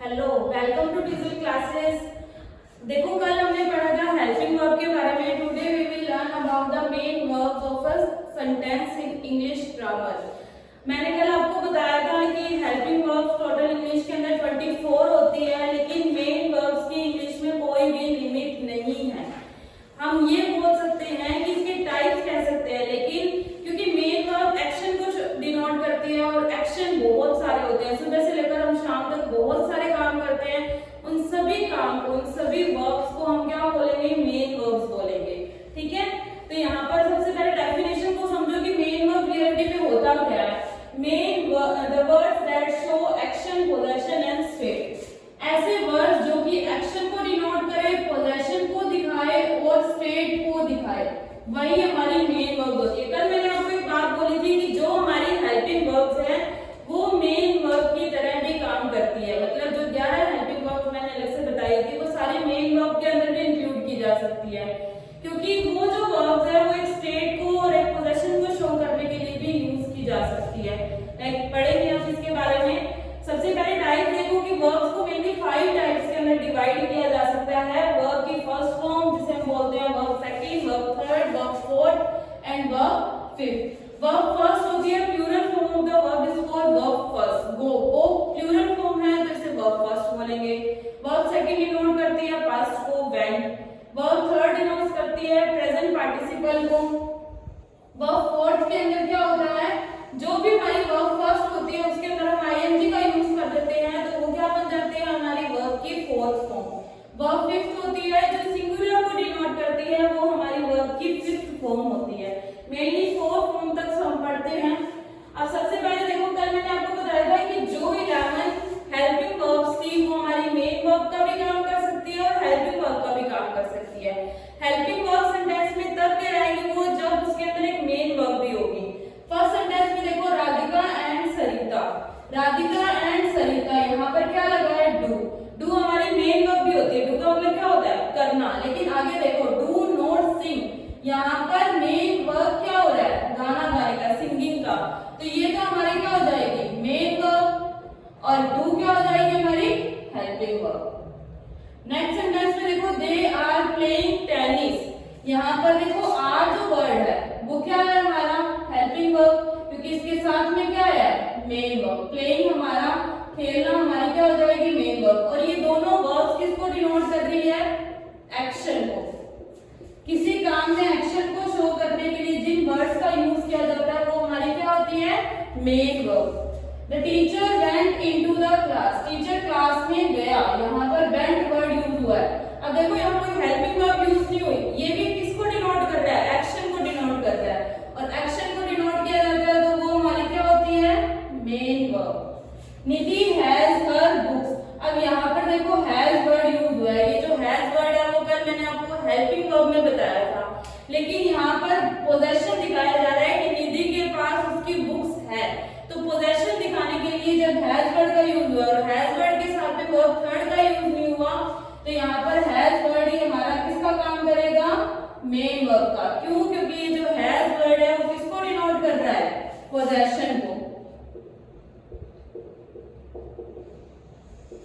Hello, welcome to digital classes. देखो, कल हमने पढ़ा था हेल्पिंग वर्ब के बारे में। Today we will learn about the main verbs of a sentence in English grammar. मैंने कल आपको बताया था कि हेल्पिंग वर्ब्स टोटल इंग्लिश के अंदर 24 होती है, लेकिन मेन वर्ब्स की इंग्लिश में कोई भी लिमिट नहीं है। हम ये बोल सकते हैं कि इसके टाइप्स कह सकते हैं, लेकिन क्योंकि मेन वर्ब एक्शन को डिनोट करती है और एक्शन बहुत सारे होते हैं, सुबह से लेकर हम शाम तक बहुत सारे काम करते हैं। उन सभी काम को, उन सभी वर्ब्स को हम क्या बोलेंगे? मेन वर्ब्स बोलेंगे। ठीक है, तो यहाँ पर सबसे पहले डेफिनेशन को समझो कि मेन वर्ब रियलिटी में होता क्या है। Main the words that show action, possession and state. ऐसे वर्ड्स जो कि एक्शन को डिनोट करे, पोजेशन को दिखाए और स्टेट को दिखाए, वही हमारी मेन वर्ब होती है। कल मैंने आपको एक बात बोली थी कि जो हमारी हेल्पिंग वर्ब्स है वो मेन वर्ब की तरह भी काम करती है। मतलब जो 11 हेल्पिंग वर्ब मैंने अलग से बताई थी, वो सारी मेन वर्ब के अंदर भी इंक्लूड की जा सकती है, क्योंकि वो जो वर्ब्स है वो एक स्टेट को और एक पोजीशन को शो करने के लिए भी यूज की जा सकती है। पढ़ेंगे हम इसके बारे में। सबसे पहले टाइप देखो कि वर्ब्स को मेनली 5 टाइप्स के अंदर डिवाइड किया जा सकता है। वर्ब की फर्स्ट फॉर्म जिसे हम बोलते हैं verb second, verb third, verb fourth and verb fifth. Verb first होती है plural form of the verb is called verb first. वो प्लूरल फॉर्म है तो इसे वर्ब फर्स्ट बोलेंगे। वर्ब सेकंड डिनोट करती है पास्ट को, वेंट। वर्ब थर्ड डिनोट करती है प्रेजेंट पार्टिसिपल को। वर्ब फोर्थ के अंदर क्या होता है, जो भी हमारी वर्ब फर्स्ट होती है उसके अंदर हम आईएनजी का यूज कर देते हैं, तो वो क्या बन जाती है? हमारी वर्ब की फोर्थ फॉर्म। वर्ब फिफ्थ होती है जो सिंगुलर को डिनोट करती है, वो हमारी वर्ब की फिफ्थ फॉर्म होती है। मेनली 4 फॉर्म तक हम पढ़ते हैं। अब सबसे पहले देखो, कल मैंने आपको बताया था कि जो 11 हेल्पिंग वर्ब्स थी वो हमारी मेन वर्ब का भी काम कर सकती है और हेल्पिंग वर्ब का भी काम कर सकती है। हेल्पिंग वर्ब सेंटेंस में तब कहलाएगी वो जब उसके अंदर एक मेन वर्ब भी होगी। फर्स्ट सेंटेंस में देखो, राधिका एंड सरिता। राधिका एंड सरिता, यहाँ पर क्या लगा है? डू। डू हमारी मेन वर्ब भी होती है। डू का मतलब क्या होता है? करना। लेकिन आगे देखो, डू नॉट सिंग, यहाँ पर मेन वर्ब क्या हो रहा है? गाना गाने का, सिंगिंग का। तो ये तो हमारी क्या हो जाएगी? Main verb. और डू क्या हो जाएगी? हमारी हेल्पिंग वर्ब। नेक्स्ट सेंटेंस में देखो, दे आर प्लेइंग टेनिस। यहाँ पर देखो, आर जो वर्ड है वो क्या है? हमारा हेल्पिंग वर्ब, क्योंकि इसके साथ में क्या है? Main verb. प्लेइंग हमारा खेलना, हमारी क्या हो जाएगी? Main verb. और ये दोनों वर्ब्स किसको डिनोट कर रही है? एक्शन को। किसी काम में एक्शन को शो करने के लिए जिन वर्ड्स का यूज किया जाता है वो हमारी क्या होती है? Main verb. The teacher went into the class. Teacher class में गया, यहाँ पर वेंट वर्ड यूज हुआ है। अब देखो, यहाँ कोई हेल्पिंग वर्ब यूज नहीं हुई, ये भी किसको डिनोट कर रहा है? एक्शन को डिनोट कर रहा है। और एक्शन को डिनोट किया जाता है तो वो हमारी क्या होती है? Main verb. Nidhi has her books. अब यहाँ पर देखो, हैज वर्ड यूज हुआ है। ये जो हैज वर्ड है वो कल मैंने आपको हेल्पिंग वर्ब में बताया था, लेकिन यहाँ पर पोजेशन दिखाया जा रहा है कि निधि के पास उसकी बुक्स है। तो पोजेशन दिखाने के लिए जब हैज वर्ड का यूज हुआ और हैज वर्ड के साथ में वर्ब थर्ड का यूज नहीं हुआ, तो यहाँ पर हैज वर्ड ही हमारा किसका काम करेगा? मेन वर्ब का। क्यों? क्योंकि ये जो हैज वर्ड है वो किसको डिनोट कर रहा है? पोजेशन को।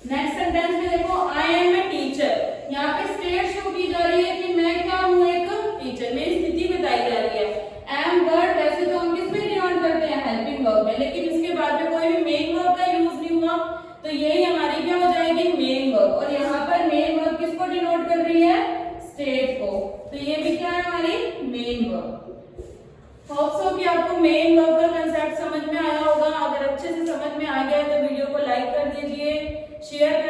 नेक्स्ट सेंटेंस में देखो, आई एम ए टीचर। यहाँ पे स्टेट शो की जा रही है कि मैं क्या हूँ? एक टीचर। मेरी स्थिति बताई जा रही है। एम वर्ड वैसे तो हम किसमें डिनोट करते हैं? हेल्पिंग वर्ब में, लेकिन इसके बाद में कोई भी मेन वर्ब का यूज नहीं हुआ, तो यही हमारी क्या हो जाएगी? Main verb. और यहाँ पर मेन वर्ब किसको डिनोट कर रही है? स्टेट को। तो ये भी क्या है? हमारी मेन वर्ब। होप सो कि आपको मेन वर्ब का कंसेप्ट समझ में आया होगा। अगर अच्छे से समझ में आ गया है तो वीडियो को लाइक कर दीजिए, शेयर